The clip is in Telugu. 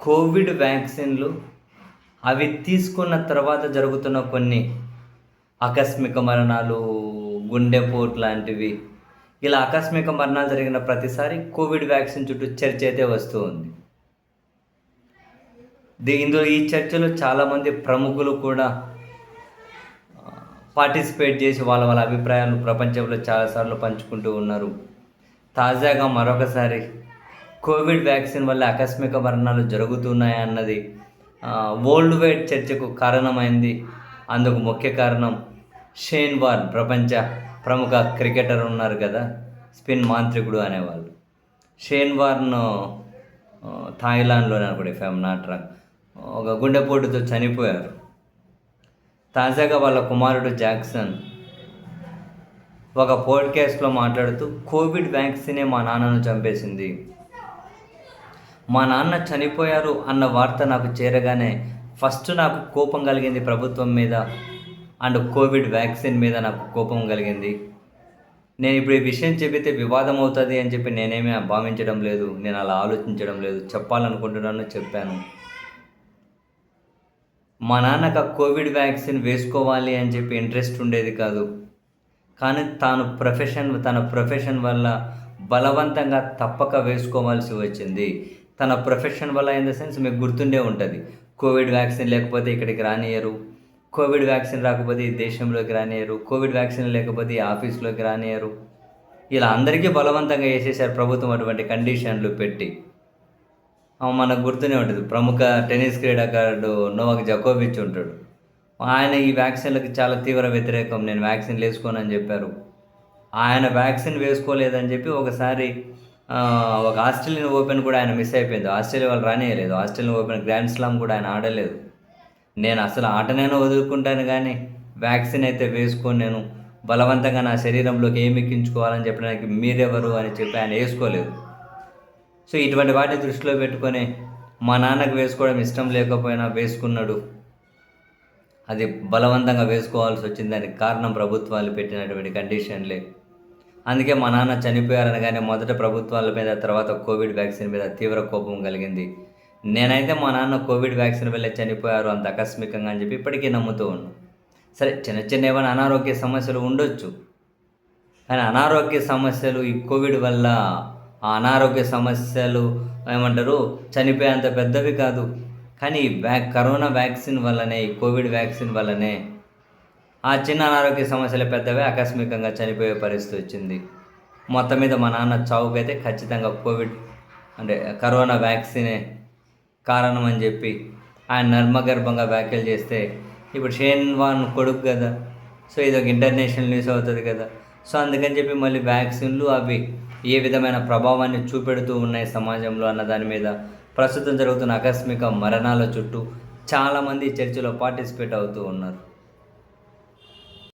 కోవిడ్ వ్యాక్సిన్లు అవి తీసుకున్న తర్వాత జరుగుతున్న కొన్ని ఆకస్మిక మరణాలు, గుండెపోటు లాంటివి, ఇలా ఆకస్మిక మరణాలు జరిగిన ప్రతిసారి కోవిడ్ వ్యాక్సిన్ చుట్టూ చర్చ అయితే వస్తూ ఉంది. ఇందులో ఈ చర్చలో చాలామంది ప్రముఖులు కూడా పార్టిసిపేట్ చేసి వాళ్ళ వాళ్ళ అభిప్రాయాలు ప్రపంచంలో చాలాసార్లు పంచుకుంటూ ఉన్నారు. తాజాగా మరొకసారి కోవిడ్ వ్యాక్సిన్ వల్ల ఆకస్మిక మరణాలు జరుగుతున్నాయన్నది వరల్డ్ వైడ్ చర్చకు కారణమైంది. అందుకు ముఖ్య కారణం షేన్ వార్న్, ప్రపంచ ప్రముఖ క్రికెటర్ ఉన్నారు కదా, స్పిన్ మాంత్రికుడు అనేవాళ్ళు. షేన్ వార్న్ థాయిలాండ్లోనే అనుకోండి, ఇఫ్ ఐఎమ్ నాట్ రాంగ్, ఒక గుండెపోటుతో చనిపోయారు. తాజాగా వాళ్ళ కుమారుడు జాక్సన్ ఒక పోడ్కాస్ట్లో మాట్లాడుతూ కోవిడ్ వ్యాక్సినే మా నాన్నను చంపేసింది, మా నాన్న చనిపోయారు అన్న వార్త నాకు చేరగానే ఫస్ట్ నాకు కోపం కలిగింది ప్రభుత్వం మీద అండ్ కోవిడ్ వ్యాక్సిన్ మీద నాకు కోపం కలిగింది. నేను ఇప్పుడు ఈ విషయం చెబితే వివాదం అవుతుంది అని చెప్పి నేనేమీ భావించడం లేదు, నేను అలా ఆలోచించడం లేదు, చెప్పాలనుకుంటున్నాను, చెప్పాను. మా నాన్నకు కోవిడ్ వ్యాక్సిన్ వేసుకోవాలి అని చెప్పి ఇంట్రెస్ట్ ఉండేది కాదు, కానీ తన ప్రొఫెషన్ వల్ల బలవంతంగా తప్పక వేసుకోవాల్సి వచ్చింది. తన ప్రొఫెషన్ వల్ల ఇన్ ద సెన్స్ మీకు గుర్తుండే ఉంటుంది, కోవిడ్ వ్యాక్సిన్ లేకపోతే ఇక్కడికి రానియరు, కోవిడ్ వ్యాక్సిన్ రాకపోతే ఈ దేశంలోకి రానియరు, కోవిడ్ వ్యాక్సిన్ లేకపోతే ఈ ఆఫీస్లోకి రానియరు, ఇలా అందరికీ బలవంతంగా వేసేసారు ప్రభుత్వం అటువంటి కండిషన్లు పెట్టి. మనకు గుర్తునే ఉంటుంది, ప్రముఖ టెన్నిస్ క్రీడాకారుడు నోవాక్ జకోవిచ్ ఉంటాడు, ఆయన ఈ వ్యాక్సిన్లకు చాలా తీవ్ర వ్యతిరేకం, నేను వ్యాక్సిన్ వేసుకోనని చెప్పారు. ఆయన వ్యాక్సిన్ వేసుకోలేదని చెప్పి ఒకసారి ఒక ఆస్ట్రేలియన్ ఓపెన్ కూడా ఆయన మిస్ అయిపోయింది. ఆస్ట్రేలియా వాళ్ళు రానియలేదు, ఆస్ట్రేలియన్ ఓపెన్ గ్రాండ్ స్లామ్ కూడా ఆయన ఆడలేదు. నేను అసలు ఆటనైనా వదులుకుంటాను కానీ వ్యాక్సిన్ అయితే వేసుకొని నేను బలవంతంగా నా శరీరంలోకి ఏమి ఎక్కించుకోవాలని చెప్పడానికి మీరెవరు అని చెప్పి ఆయన వేసుకోలేదు. సో ఇటువంటి వాటిని దృష్టిలో పెట్టుకొని మా నాన్నకు వేసుకోవడం ఇష్టం లేకపోయినా వేసుకున్నాడు, అది బలవంతంగా వేసుకోవాల్సి వచ్చింది. దానికి కారణం ప్రభుత్వాలు పెట్టినటువంటి కండిషన్లే. అందుకే మా నాన్న చనిపోయారనగానే మొదట ప్రభుత్వాల మీద, తర్వాత కోవిడ్ వ్యాక్సిన్ మీద తీవ్ర కోపం కలిగింది. నేనైతే మా నాన్న కోవిడ్ వ్యాక్సిన్ వల్లే చనిపోయారు అంత ఆకస్మికంగా అని చెప్పి ఇప్పటికీ నమ్ముతూ ఉన్నాను. సరే, చిన్న ఏమైనా అనారోగ్య సమస్యలు ఉండొచ్చు, కానీ అనారోగ్య సమస్యలు ఈ కోవిడ్ వల్ల ఆ అనారోగ్య సమస్యలు ఏమంటారు చనిపోయేంత పెద్దవి కాదు. కానీ కరోనా వ్యాక్సిన్ వల్లనే, ఈ కోవిడ్ వ్యాక్సిన్ వల్లనే ఆ చిన్న అనారోగ్య సమస్యలు పెద్దవే ఆకస్మికంగా చనిపోయే పరిస్థితి వచ్చింది. మొత్తం మీద మా నాన్న చావుకైతే ఖచ్చితంగా కోవిడ్ అంటే కరోనా వ్యాక్సినే కారణం అని చెప్పి ఆయన నర్మగర్భంగా వ్యాఖ్యలు చేస్తే, ఇప్పుడు షేన్ వార్న్ కొడుకు కదా, సో ఇది ఒక ఇంటర్నేషనల్ న్యూస్ అవుతుంది కదా. సో అందుకని చెప్పి మళ్ళీ వ్యాక్సిన్లు అవి ఏ విధమైన ప్రభావాన్ని చూపెడుతూ ఉన్నాయి సమాజంలో అన్న దాని మీద, ప్రస్తుతం జరుగుతున్న ఆకస్మిక మరణాల చుట్టూ చాలామంది చర్చలో పార్టిసిపేట్ అవుతూ ఉన్నారు.